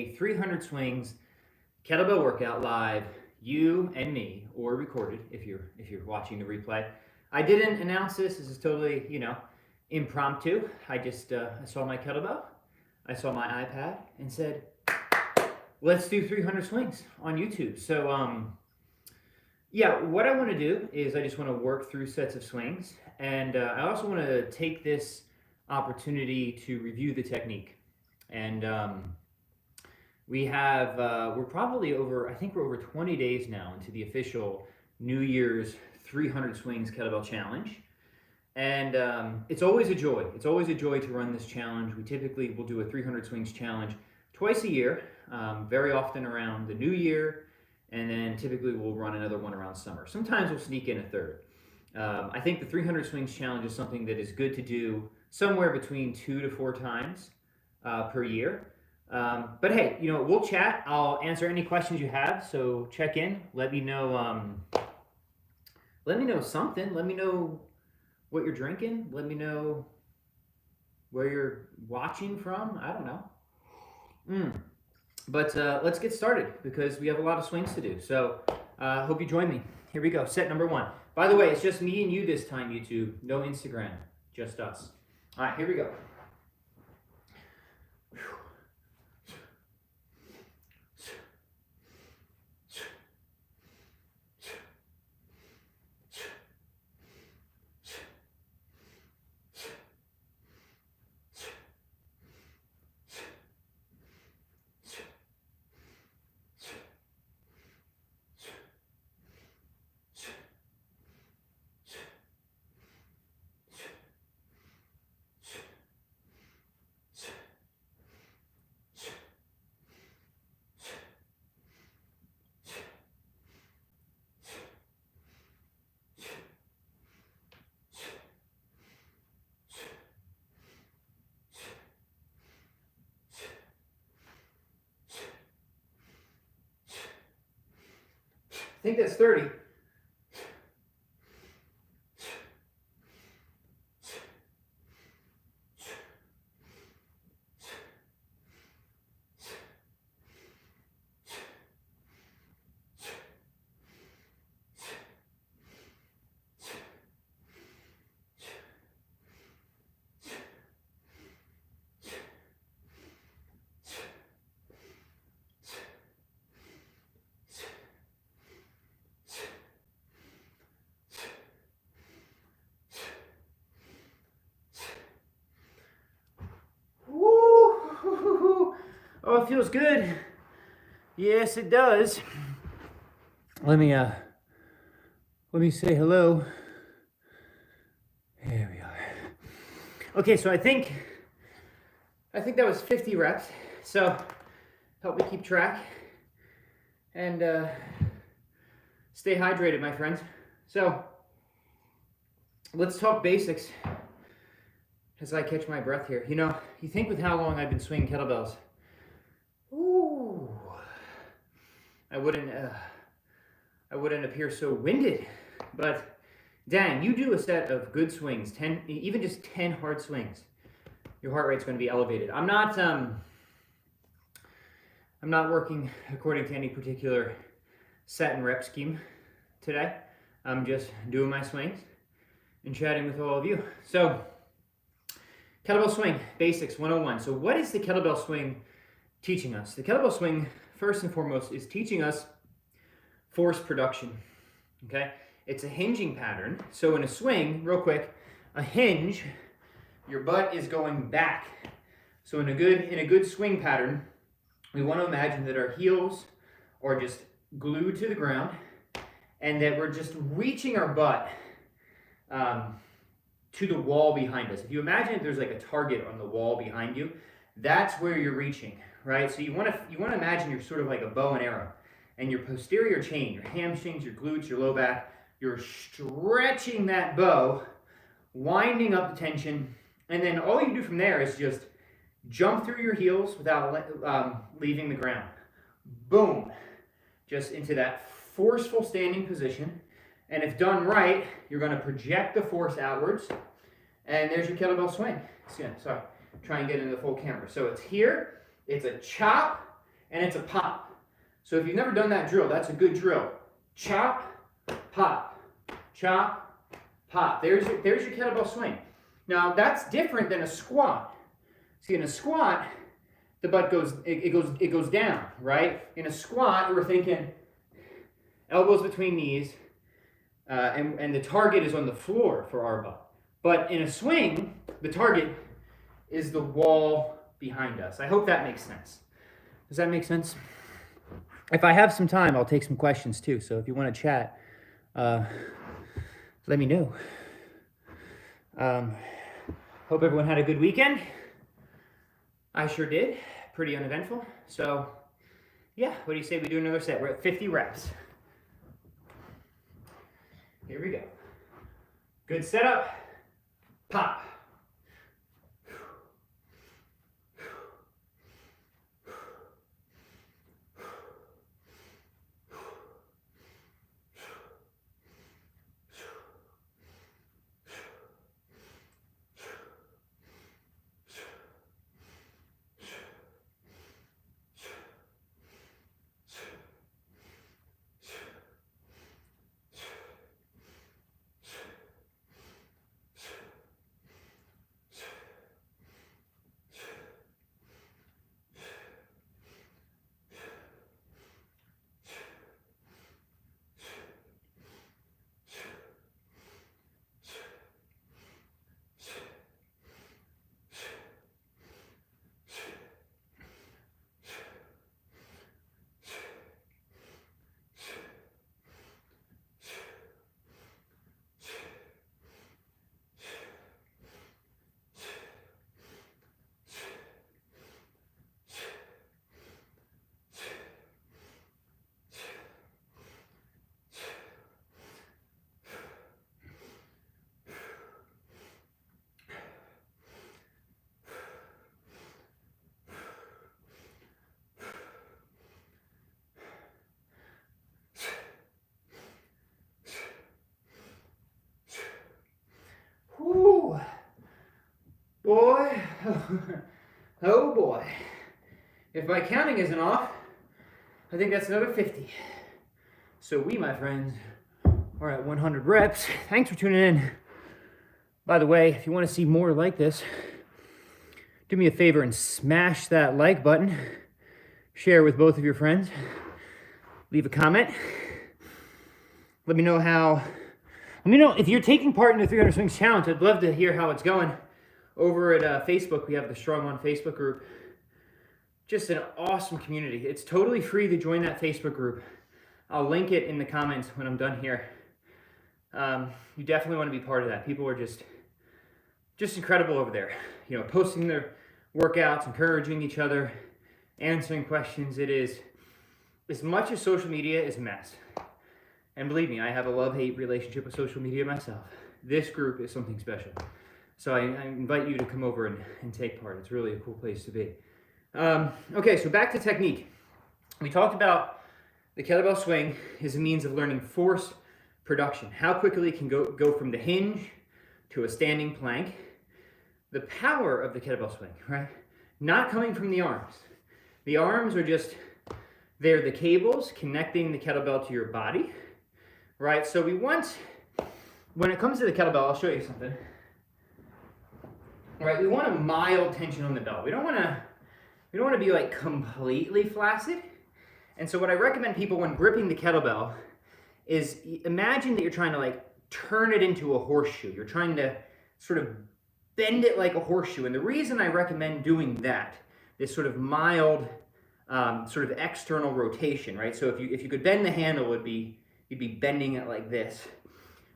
a 300 swings kettlebell workout live, you and me, or recorded if you're watching the replay. I didn't announce this. This is totally, impromptu. I just I saw my kettlebell, I saw my iPad, and said, let's do 300 swings on YouTube. So yeah, what I want to do is I just want to work through sets of swings, and I also want to take this opportunity to review the technique. And we're probably over, I think we're over 20 days now into the official New Year's 300 Swings Kettlebell Challenge. And it's always a joy. It's always a joy to run this challenge. We typically will do a 300 Swings challenge twice a year, very often around the new year, and then typically we'll run another one around summer. Sometimes we'll sneak in a third. I think the 300 Swings challenge is something that is good to do somewhere between 2 to 4 times per year. But hey, we'll chat. I'll answer any questions you have. So check in. Let me know. Let me know something. Let me know what you're drinking. Let me know where you're watching from. I don't know. But let's get started because we have a lot of swings to do. So hope you join me. Here we go. Set number 1. By the way, it's just me and you this time, YouTube. No Instagram. Just us. All right, here we go. I think that's 30. Oh, it feels good. Yes, it does. Let me say hello. There we are. Okay, so I think that was 50 reps. So help me keep track and stay hydrated, my friends. So let's talk basics as I catch my breath here. You think with how long I've been swinging kettlebells, ooh, I wouldn't appear so winded, but dang, you do a set of good swings, 10, even just 10 hard swings, your heart rate's going to be elevated. I'm not working according to any particular set and rep scheme today. I'm just doing my swings and chatting with all of you. So, kettlebell swing basics 101. So what is the kettlebell swing teaching us? The kettlebell swing, first and foremost, is teaching us force production. Okay, it's a hinging pattern. So in a swing, real quick, a hinge, your butt is going back. So in a good swing pattern, we want to imagine that our heels are just glued to the ground, and that we're just reaching our butt to the wall behind us. If you imagine if there's like a target on the wall behind you, that's where you're reaching. Right? So you want to imagine you're sort of like a bow and arrow, and your posterior chain, your hamstrings, your glutes, your low back, you're stretching that bow, winding up the tension, and then all you do from there is just jump through your heels without leaving the ground. Boom. Just into that forceful standing position. And if done right, you're going to project the force outwards, and there's your kettlebell swing. Sorry, try and get into the full camera. So it's here. It's a chop, and it's a pop. So if you've never done that drill, that's a good drill. Chop, pop, chop, pop. There's your kettlebell swing. Now that's different than a squat. See, in a squat, the butt goes down, right? In a squat, we're thinking elbows between knees, and the target is on the floor for our butt. But in a swing, the target is the wall behind us. I hope that makes sense. Does that make sense? If I have some time, I'll take some questions too. So if you want to chat, let me know. Hope everyone had a good weekend. I sure did. Pretty uneventful. So yeah, what do you say we do another set? We're at 50 reps. Here we go. Good setup. Pop. Whew. Boy, oh boy. If my counting isn't off, I think that's another 50. So we, my friends, are at 100 reps. Thanks for tuning in. By the way, if you want to see more like this, do me a favor and smash that like button. Share with both of your friends. Leave a comment. Let me know if you're taking part in the 300 Swings Challenge. I'd love to hear how it's going. Over at Facebook, we have the Strong On Facebook group. Just an awesome community. It's totally free to join that Facebook group. I'll link it in the comments when I'm done here. You definitely want to be part of that. People are just incredible over there. You know, posting their workouts, encouraging each other, answering questions. It is, as much as social media is a mess. And believe me, I have a love-hate relationship with social media myself. This group is something special. So I invite you to come over and take part. It's really a cool place to be. Okay, so back to technique. We talked about the kettlebell swing is a means of learning force production. How quickly it can go from the hinge to a standing plank. The power of the kettlebell swing, right? Not coming from the arms. The arms are just, they're the cables connecting the kettlebell to your body, right? So we want, when it comes to the kettlebell, I'll show you something. All right, we want a mild tension on the belt. We don't want to be like completely flaccid. And so what I recommend people when gripping the kettlebell is imagine that you're trying to like turn it into a horseshoe. You're trying to sort of bend it like a horseshoe. And the reason I recommend doing that, this sort of mild sort of external rotation, right? So if you could bend the handle, you'd be bending it like this.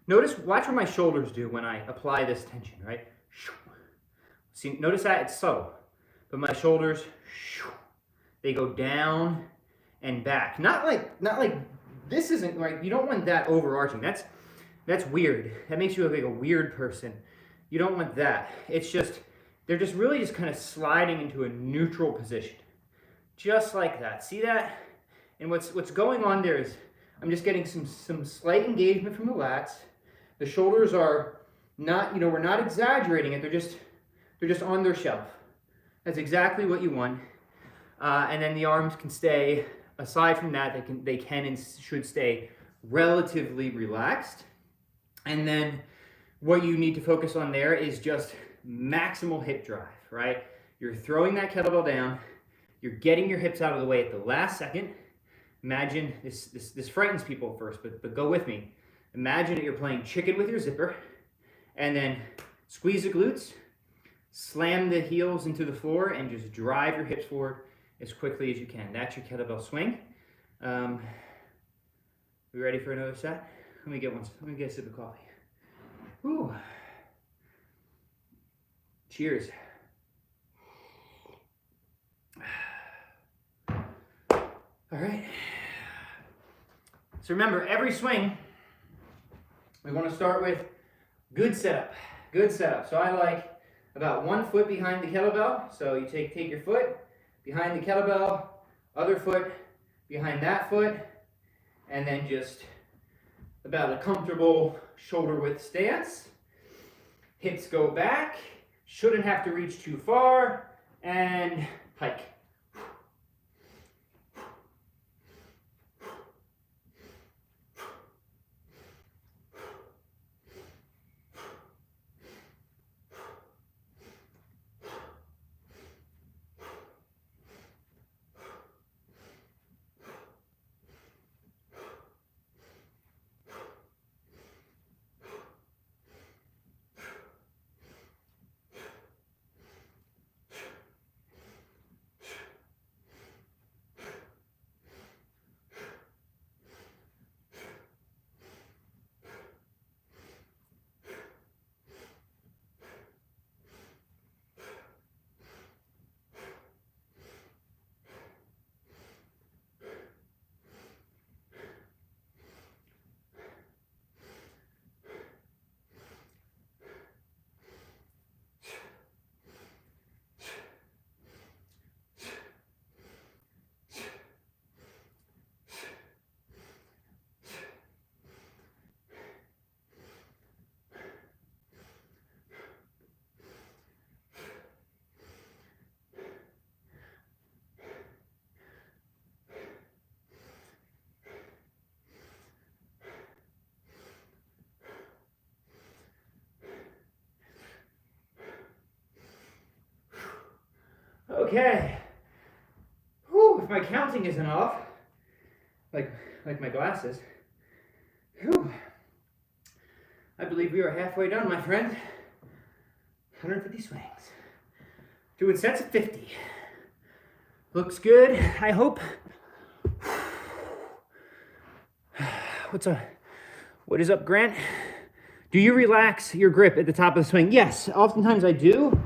Watch what my shoulders do when I apply this tension, right? See, notice that it's subtle, but my shoulders, they go down and back. Not like this isn't right. You don't want that overarching. That's weird. That makes you look like a weird person. You don't want that. It's just, they're just really just kind of sliding into a neutral position. Just like that. See that? And what's going on there is I'm just getting some slight engagement from the lats. The shoulders are not, we're not exaggerating it. They're just on their shelf. That's exactly what you want. And then the arms can stay, aside from that, they can and should stay relatively relaxed. And then what you need to focus on there is just maximal hip drive, right? You're throwing that kettlebell down, you're getting your hips out of the way at the last second. Imagine, this frightens people at first, but go with me. Imagine that you're playing chicken with your zipper, and then squeeze the glutes, slam the heels into the floor, and just drive your hips forward as quickly as you can. That's your kettlebell swing. We ready for another set? Let me get a sip of coffee. Whew. Cheers. All right. So remember, every swing, we want to start with good setup. Good setup. So I like about 1 foot behind the kettlebell. So you take your foot behind the kettlebell, other foot behind that foot, and then just about a comfortable shoulder width stance. Hips go back, shouldn't have to reach too far, and hike. Okay. Whew, if my counting isn't off, like my glasses, whew, I believe we are halfway done, my friend. 150 swings. Doing sets of 50. Looks good, I hope. What is up, Grant? Do you relax your grip at the top of the swing? Yes, oftentimes I do.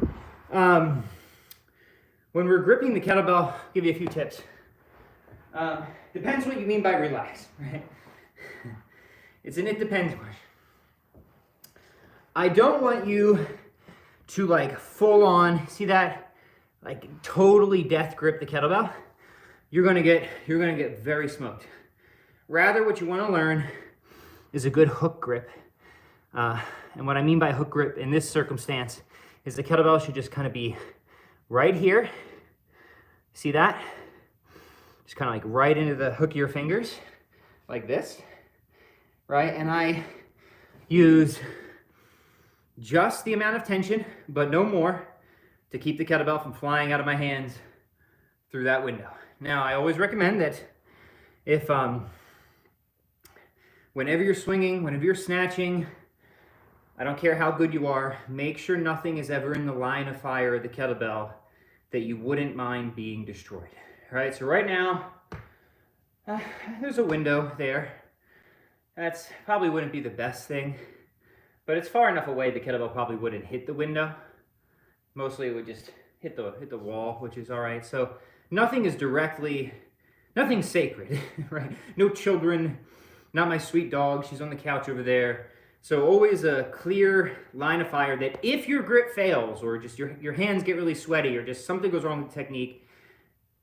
When we're gripping the kettlebell, I'll give you a few tips. Depends what you mean by relax, right? It's an it depends question. I don't want you to like full on, see that? Like totally death grip the kettlebell. You're gonna get very smoked. Rather, what you wanna learn is a good hook grip. And what I mean by hook grip in this circumstance is the kettlebell should just kind of be right here. See that? Just kind of like right into the hook of your fingers, like this, right? And I use just the amount of tension, but no more, to keep the kettlebell from flying out of my hands through that window. Now, I always recommend that if, whenever you're swinging, whenever you're snatching, I don't care how good you are, make sure nothing is ever in the line of fire of the kettlebell that you wouldn't mind being destroyed. All right, so right now, there's a window there. That's probably wouldn't be the best thing, but it's far enough away the kettlebell probably wouldn't hit the window. Mostly it would just hit the wall, which is all right. So nothing's sacred, right? No children, not my sweet dog, she's on the couch over there. So always a clear line of fire that if your grip fails or just your hands get really sweaty or just something goes wrong with the technique,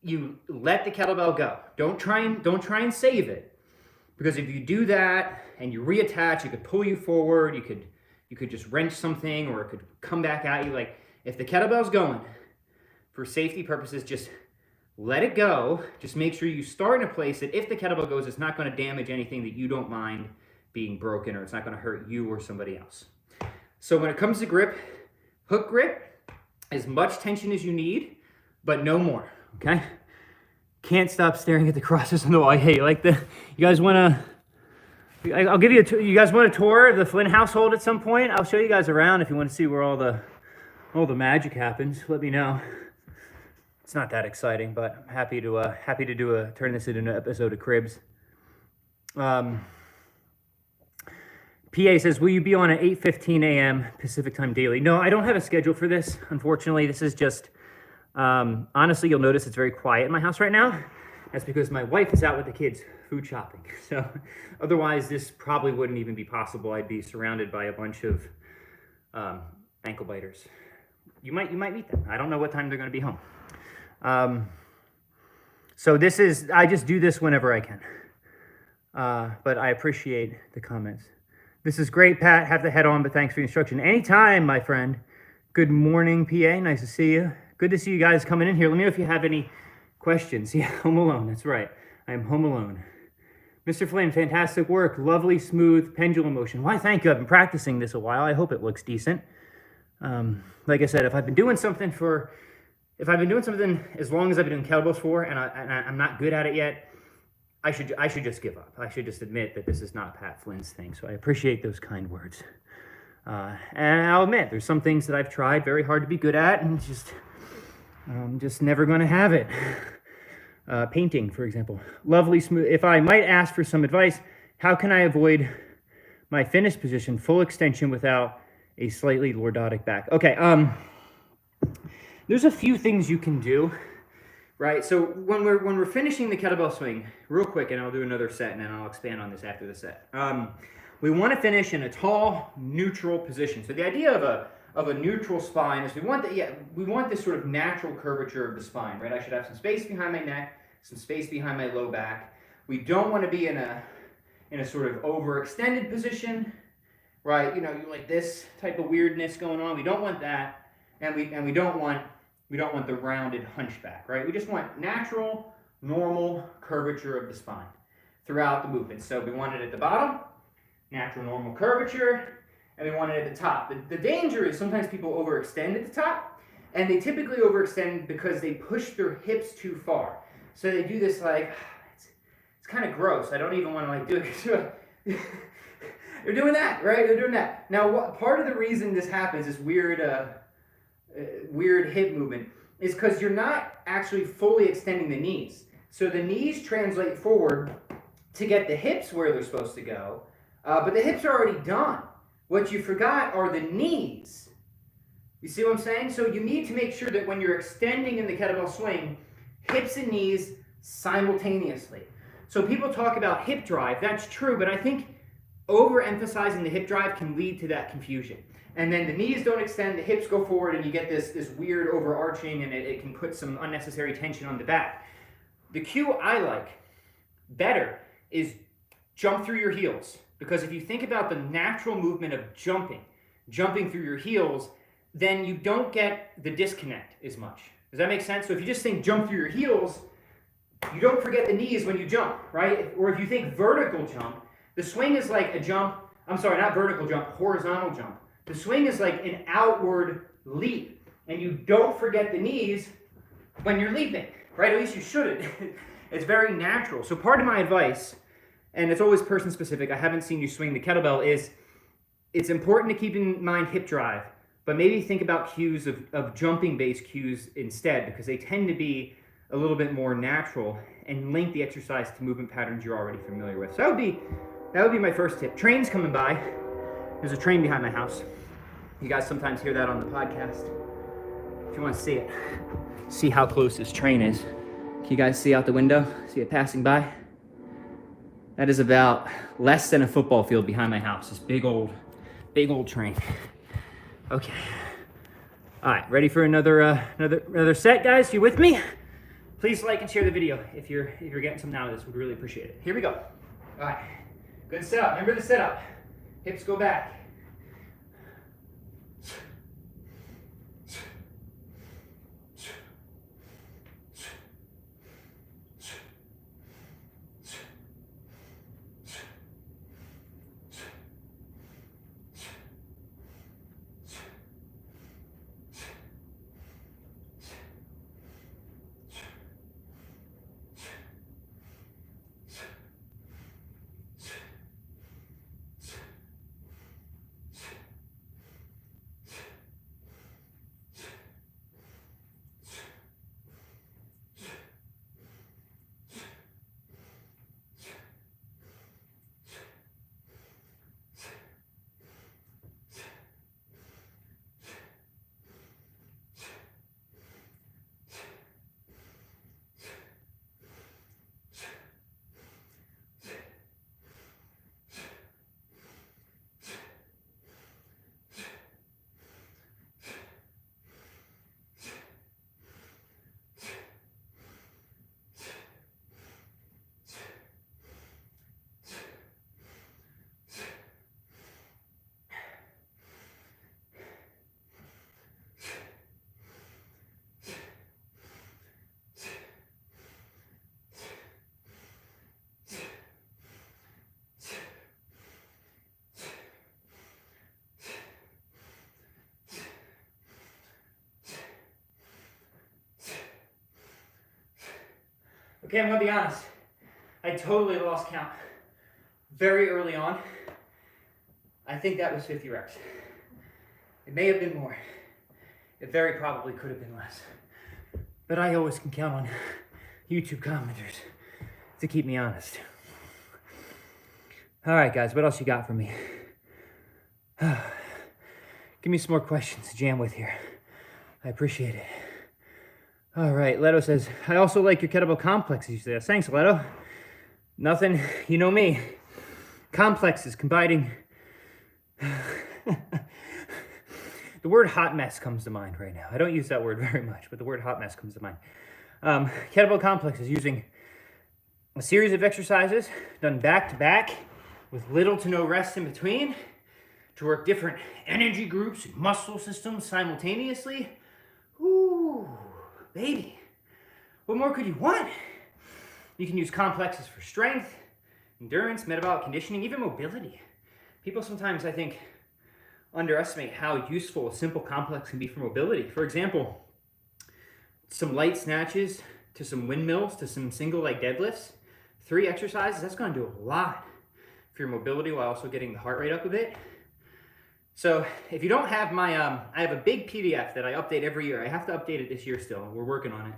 you let the kettlebell go. Don't try and save it, because if you do that and you reattach, it could pull you forward. You could just wrench something, or it could come back at you. Like if the kettlebell's going, for safety purposes, just let it go. Just make sure you start in a place that if the kettlebell goes, it's not going to damage anything that you don't mind being broken, or it's not going to hurt you or somebody else. So when it comes to grip, hook grip, as much tension as you need, but no more, okay? Can't stop staring at the crosses on the wall. Hey, like you guys want to, I'll give you you guys want a tour of the Flynn household at some point? I'll show you guys around if you want to see where all the magic happens. Let me know. It's not that exciting, but I'm happy to turn this into an episode of Cribs. PA says, will you be on at 8:15 a.m. Pacific time daily? No, I don't have a schedule for this, unfortunately. This is just, honestly, you'll notice it's very quiet in my house right now. That's because my wife is out with the kids food shopping. So otherwise, this probably wouldn't even be possible. I'd be surrounded by a bunch of ankle biters. You might meet them. I don't know what time they're going to be home. So I just do this whenever I can. But I appreciate the comments. This is great, Pat. Have the head on, but thanks for the instruction. Anytime, my friend. Good morning, PA. Nice to see you. Good to see you guys coming in here. Let me know if you have any questions. Yeah, home alone. That's right. I am home alone. Mr. Flynn, fantastic work. Lovely, smooth pendulum motion. Why, thank you. I've been practicing this a while. I hope it looks decent. Like I said, if I've been doing something as long as I've been doing kettlebells for, and I'm not good at it yet, I should just give up. I should just admit that this is not Pat Flynn's thing. So I appreciate those kind words. And I'll admit, there's some things that I've tried very hard to be good at, and I'm just never going to have it. Painting, for example. Lovely, smooth. If I might ask for some advice, how can I avoid my finish position, full extension without a slightly lordotic back? Okay, there's a few things you can do. Right, so when we're finishing the kettlebell swing, real quick, and I'll do another set, and then I'll expand on this after the set. We want to finish in a tall, neutral position. So the idea of a neutral spine is we want this sort of natural curvature of the spine, right? I should have some space behind my neck, some space behind my low back. We don't want to be in a sort of overextended position, right? You know, like this type of weirdness going on. We don't want that, and we don't want the rounded hunchback, right? We just want natural, normal curvature of the spine throughout the movement. So we want it at the bottom, natural, normal curvature, and we want it at the top. The danger is sometimes people overextend at the top, and they typically overextend because they push their hips too far. So they do this like, it's kind of gross. I don't even want to do it. They're doing that, right? They're doing that. Now, part of the reason this happens, this weird hip movement, is because you're not actually fully extending the knees. So the knees translate forward to get the hips where they're supposed to go, but the hips are already done. What you forgot are the knees. You see what I'm saying? So you need to make sure that when you're extending in the kettlebell swing, hips and knees simultaneously. So people talk about hip drive. That's true, but I think overemphasizing the hip drive can lead to that confusion. And then the knees don't extend, the hips go forward, and you get this weird overarching, and it can put some unnecessary tension on the back. The cue I like better is jump through your heels. Because if you think about the natural movement of jumping through your heels, then you don't get the disconnect as much. Does that make sense? So if you just think jump through your heels, you don't forget the knees when you jump, right? Or if you think vertical jump, the swing is like a jump, I'm sorry, not vertical jump, horizontal jump. The swing is like an outward leap, and you don't forget the knees when you're leaping, right? At least you shouldn't. It's very natural. So part of my advice, and it's always person specific, I haven't seen you swing the kettlebell, is it's important to keep in mind hip drive, but maybe think about cues of jumping-based cues instead, because they tend to be a little bit more natural and link the exercise to movement patterns you're already familiar with. So that would be my first tip. Trains coming by. There's a train behind my house. You guys sometimes hear that on the podcast. If you want to see it, see how close this train is. Can you guys see out the window? See it passing by? That is about less than a football field behind my house. This big old train. Okay. All right, ready for another set, guys? You with me? Please like and share the video if you're getting something out of this. We'd really appreciate it. Here we go. All right. Good setup. Remember the setup. Hips go back. Okay, I'm gonna be honest. I totally lost count very early on. I think that was 50 reps. It may have been more. It very probably could have been less. But I always can count on YouTube commenters to keep me honest. All right, guys, what else you got for me? Give me some more questions to jam with here. I appreciate it. All right, Leto says, I also like your Kettlebell Complex. He says, thanks, Leto. Nothing, you know me. Complexes combining. The word hot mess comes to mind right now. I don't use that word very much, but the word hot mess comes to mind. Kettlebell Complex is using a series of exercises done back to back with little to no rest in between to work different energy groups and muscle systems simultaneously. Ooh, baby. What more could you want? You can use complexes for strength, endurance, metabolic conditioning, even mobility. People sometimes, I think, underestimate how useful a simple complex can be for mobility. For example, some light snatches to some windmills to some single leg deadlifts, 3 exercises, that's going to do a lot for your mobility while also getting the heart rate up a bit. So if you don't have my, I have a big PDF that I update every year. I have to update it this year still. We're working on it.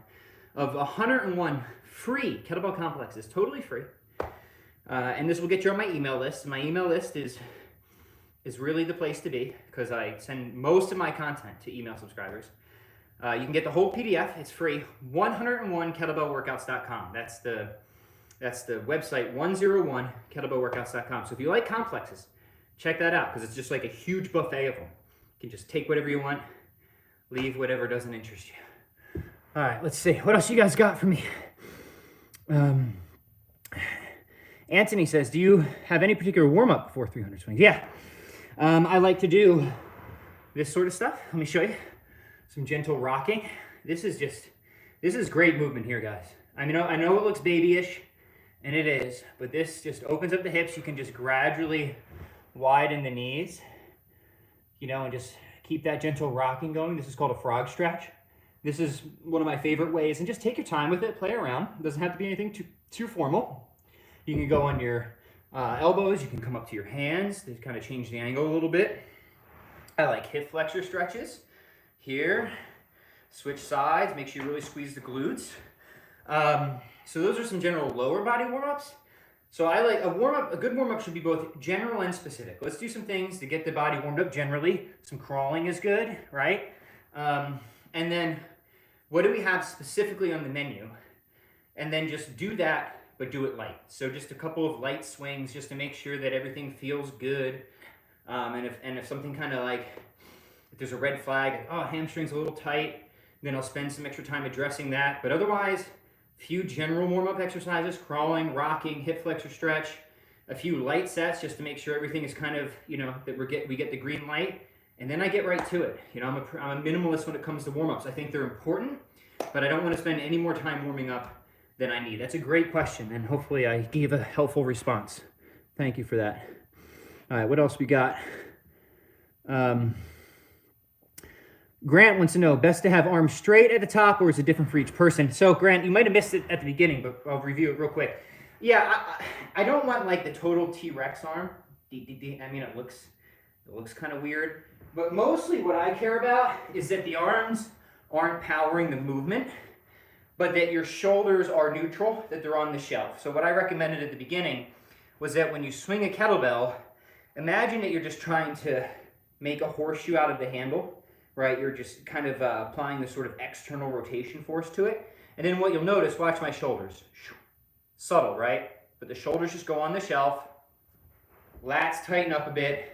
Of 101 free kettlebell complexes, totally free. And this will get you on my email list. My email list is really the place to be because I send most of my content to email subscribers. You can get the whole PDF. It's free. 101kettlebellworkouts.com. That's the website. 101kettlebellworkouts.com. So if you like complexes, check that out because it's just like a huge buffet of them. You can just take whatever you want, leave whatever doesn't interest you. All right, let's see. What else you guys got for me? Anthony says, do you have any particular warm-up before 300 swings? Yeah. I like to do this sort of stuff. Let me show you. Some gentle rocking. This is great movement here, guys. I know it looks babyish, and it is, but this just opens up the hips. You can just gradually widen the knees, and just keep that gentle rocking going. This is called a frog stretch. This is one of my favorite ways, and just take your time with it, play around. It doesn't have to be anything too formal. You can go on your elbows, you can come up to your hands to kind of change the angle a little bit. I like hip flexor stretches. Here, switch sides, make sure you really squeeze the glutes. So those are some general lower body warm-ups. So I like a good warm-up should be both general and specific. Let's do some things to get the body warmed up generally. Some crawling is good, right? And then what do we have specifically on the menu? And then just do that, but do it light. So just a couple of light swings just to make sure that everything feels good. And if something kind of like, if there's a red flag, like, oh, hamstring's a little tight, then I'll spend some extra time addressing that. But otherwise, few general warm-up exercises, crawling, rocking, hip flexor stretch, a few light sets just to make sure everything is kind of, that we get the green light. And then I get right to it. I'm a minimalist when it comes to warm-ups. I think they're important, but I don't want to spend any more time warming up than I need. That's a great question, and hopefully I gave a helpful response. Thank you for that. All right, what else we got? Grant wants to know, best to have arms straight at the top, or is it different for each person? So Grant, you might have missed it at the beginning, but I'll review it real quick. Yeah, I don't want like the total T-Rex arm. I mean, it looks kind of weird. But mostly what I care about is that the arms aren't powering the movement, but that your shoulders are neutral, that they're on the shelf. So what I recommended at the beginning was that when you swing a kettlebell, imagine that you're just trying to make a horseshoe out of the handle, right? You're just kind of applying this sort of external rotation force to it. And then what you'll notice, watch my shoulders. Subtle, right? But the shoulders just go on the shelf, lats tighten up a bit,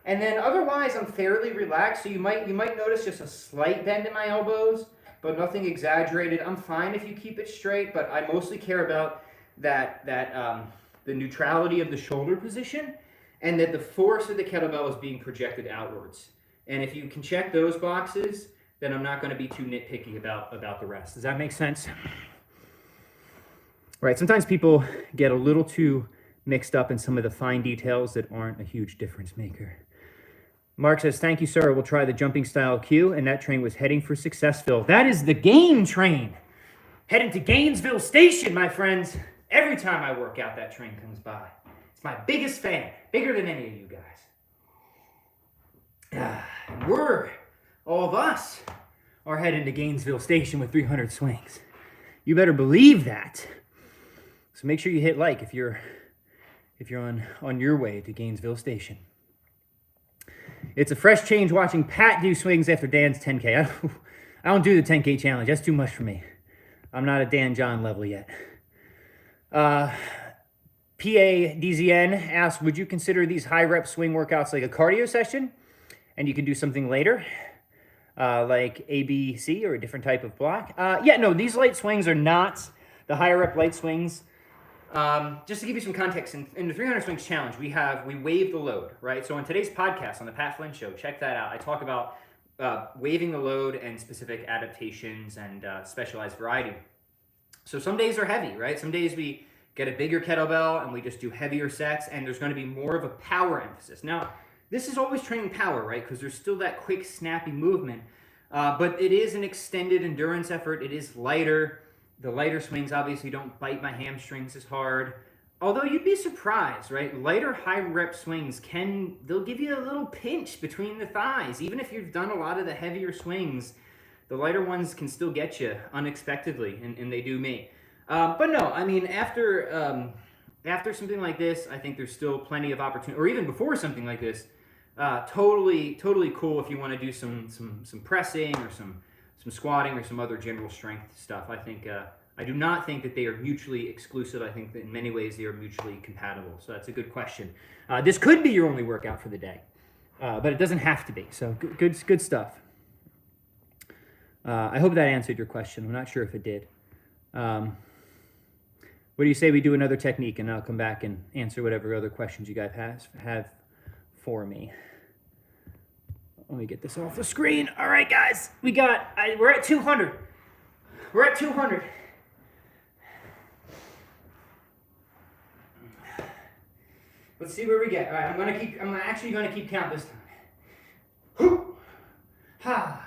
and then otherwise I'm fairly relaxed. So you might notice just a slight bend in my elbows, but nothing exaggerated. I'm fine if you keep it straight, but I mostly care about the neutrality of the shoulder position and that the force of the kettlebell is being projected outwards. And if you can check those boxes, then I'm not going to be too nitpicky about the rest. Does that make sense? Right, sometimes people get a little too mixed up in some of the fine details that aren't a huge difference maker. Mark says, thank you, sir. We'll try the jumping style cue, and that train was heading for success, Phil. That is the game train. Heading to Gainesville Station, my friends. Every time I work out, that train comes by. It's my biggest fan, bigger than any of you guys. All of us are heading to Gainesville Station with 300 swings. You better believe that. So make sure you hit like if you're on your way to Gainesville Station. It's a fresh change watching Pat do swings after Dan's 10K. I don't do the 10K challenge. That's too much for me. I'm not at Dan John level yet. PADZN asks, would you consider these high rep swing workouts like a cardio session? And you can do something later, like ABC or a different type of block. Yeah, no, these light swings are not the higher rep light swings. Just to give you some context, in the 300 swings challenge, we waive the load, right? So on today's podcast, on the Pat Flynn Show, check that out. I talk about waiving the load and specific adaptations and specialized variety. So some days are heavy, right? Some days we get a bigger kettlebell and we just do heavier sets, and there's going to be more of a power emphasis. Now, this is always training power, right? Because there's still that quick, snappy movement, but it is an extended endurance effort. It is lighter. The lighter swings obviously don't bite my hamstrings as hard. Although you'd be surprised, right? Lighter high rep swings they'll give you a little pinch between the thighs. Even if you've done a lot of the heavier swings, the lighter ones can still get you unexpectedly, and they do me. But no, I mean, after something like this, I think there's still plenty of opportunity, or even before something like this, totally cool if you want to do some pressing or some squatting or some other general strength stuff. I do not think that they are mutually exclusive. I think that in many ways they are mutually compatible. So that's a good question. This could be your only workout for the day, but it doesn't have to be. So good stuff. I hope that answered your question. I'm not sure if it did. What do you say we do another technique, and I'll come back and answer whatever other questions you guys have for me. Let me get this off the screen. All right, guys, we're at 200. We're at 200. Let's see where we get. All right, I'm actually gonna keep count this time. Ha.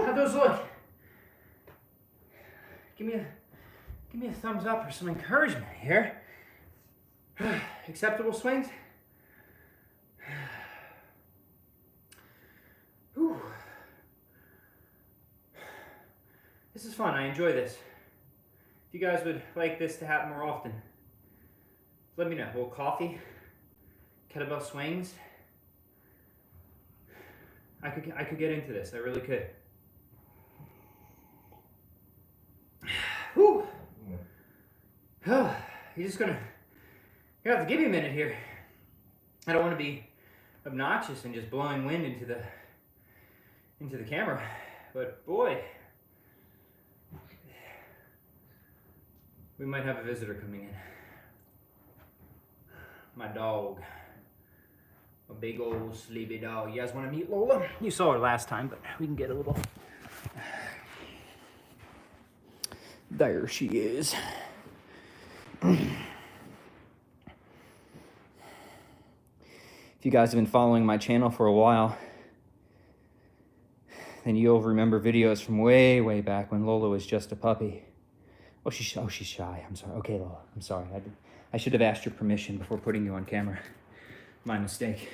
How'd those look? Give me a thumbs up or some encouragement here. Acceptable swings? Whew. This is fun. I enjoy this. If you guys would like this to happen more often, let me know. A little coffee, kettlebell swings. I could get into this. I really could. Whew. You're gonna have to give me a minute here. I don't want to be obnoxious and just blowing wind into the camera, but boy, we might have a visitor coming in. My dog, a big old sleepy dog. You guys want to meet Lola? You saw her last time, but we can get a little. There she is. If you guys have been following my channel for a while, then you'll remember videos from way, way back when Lola was just a puppy. Oh, she's shy. I'm sorry. Okay, Lola, I'm sorry. I should have asked your permission before putting you on camera. My mistake.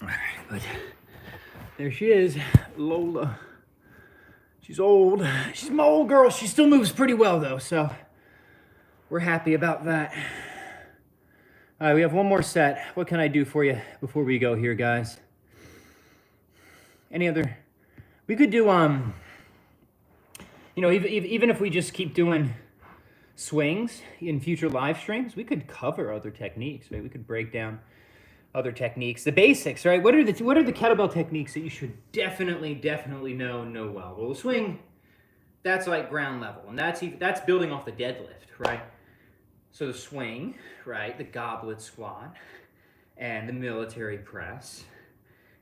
All right, but there she is, Lola. She's old. She's my old girl. She still moves pretty well, though, so we're happy about that. All right, we have one more set. What can I do for you before we go here, guys? Any other? We could do, you know, even if we just keep doing swings in future live streams, we could cover other techniques, right? We could break down other techniques, the basics, right? What are the kettlebell techniques that you should definitely know well? Well, the swing, that's like ground level, and that's building off the deadlift, right? So the swing, right, the goblet squat, and the military press,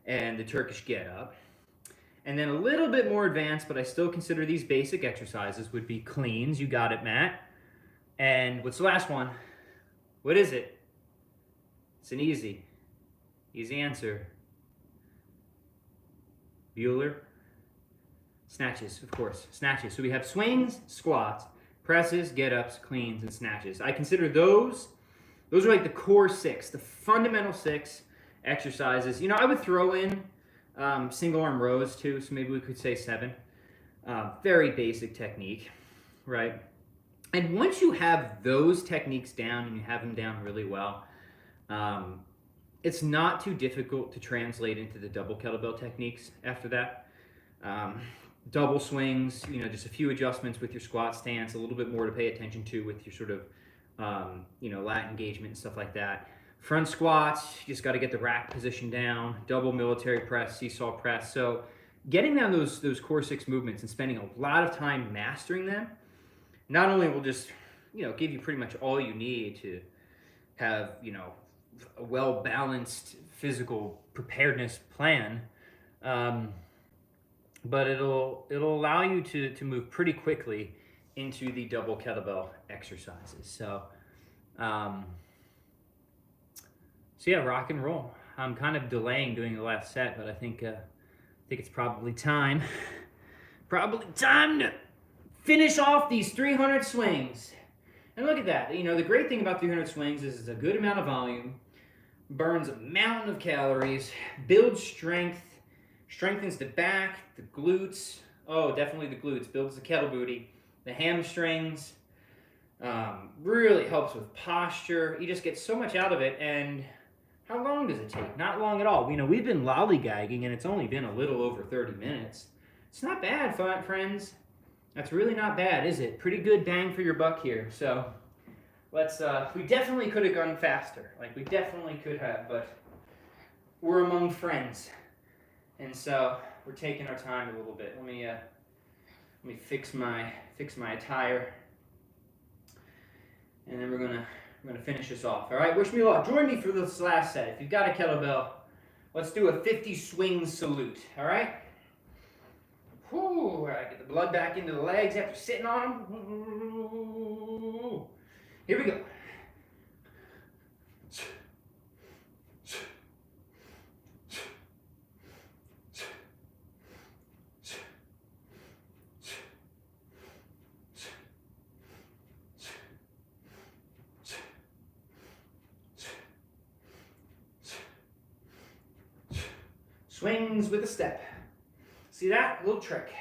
and the Turkish get up. And then a little bit more advanced, but I still consider these basic exercises would be cleans. You got it, Matt. And what's the last one? What is it? It's an easy answer. Bueller. Snatches, of course. Snatches. So we have swings, squats, presses, get-ups, cleans, and snatches. I consider those are like the core 6, the fundamental 6 exercises. You know, I would throw in single arm rows too, so maybe we could say 7. Very basic technique, right? And once you have those techniques down and you have them down really well, it's not too difficult to translate into the double kettlebell techniques after that. Double swings, you know, just a few adjustments with your squat stance, a little bit more to pay attention to with your sort of, you know, lat engagement and stuff like that. Front squats, you just got to get the rack position down. Double military press, seesaw press. So getting down those core 6 movements and spending a lot of time mastering them, not only will just, you know, give you pretty much all you need to have, you know, a well-balanced physical preparedness plan, but it'll allow you to move pretty quickly into the double kettlebell exercises. So, so yeah, rock and roll. I'm kind of delaying doing the last set, but I think it's probably time. Probably time to finish off these 300 swings. And look at that. You know, the great thing about 300 swings is it's a good amount of volume, burns a mountain of calories, builds strength, strengthens the back, the glutes. Oh, definitely the glutes. Builds the kettle booty, the hamstrings. Really helps with posture. You just get so much out of it. And how long does it take? Not long at all. You know, we've been lollygagging, and it's only been a little over 30 minutes. It's not bad, friends. That's really not bad, is it? Pretty good bang for your buck here. So let's, we definitely could have gone faster. Like, we definitely could have, but we're among friends. And so we're taking our time a little bit. Let me fix my attire. And then we're gonna finish this off. All right, wish me luck. Join me for this last set. If you've got a kettlebell, let's do a 50 swing salute. All right. Whew, all right, get the blood back into the legs after sitting on them. Here we go. Swings with a step. See that? Little trick.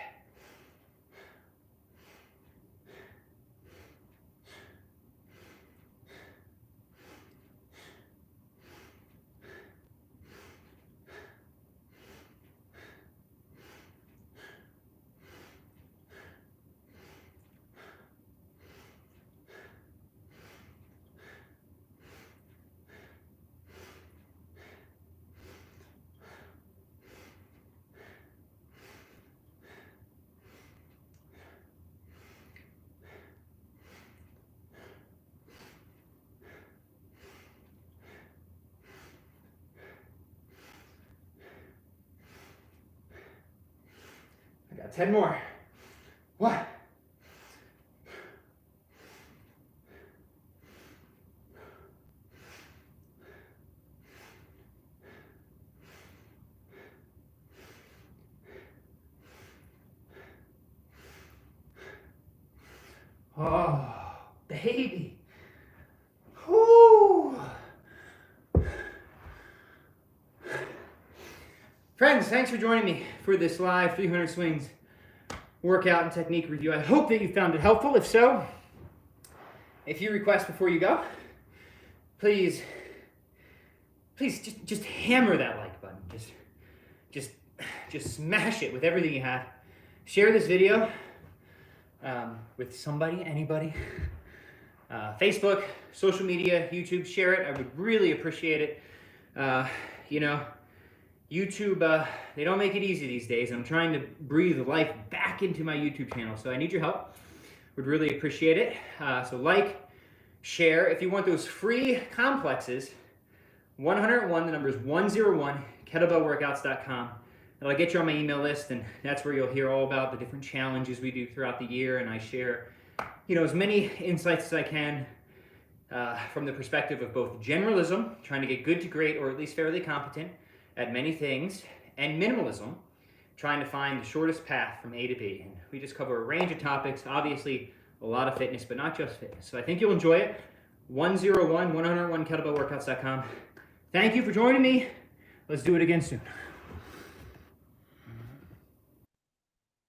I got 10 more. 1. Oh, baby. Whoo. Friends, thanks for joining me for this live 300 swings workout and technique review. I hope that you found it helpful. If so, a few requests before you go. Please just hammer that like button. Just smash it with everything you have. Share this video with somebody, anybody. Facebook, social media, YouTube, share it. I would really appreciate it. YouTube, they don't make it easy these days. I'm trying to breathe life back into my YouTube channel, so I need your help. Would really appreciate it. So like, share. If you want those free complexes, 101, the number is 101, kettlebellworkouts.com. That'll get you on my email list, and that's where you'll hear all about the different challenges we do throughout the year, and I share, as many insights as I can from the perspective of both generalism, trying to get good to great, or at least fairly competent at many things, and minimalism, trying to find the shortest path from A to B. And we just cover a range of topics, obviously a lot of fitness, but not just fitness. So I think you'll enjoy it. 101, 101 kettlebellworkouts.com. Thank you for joining me. Let's do it again soon.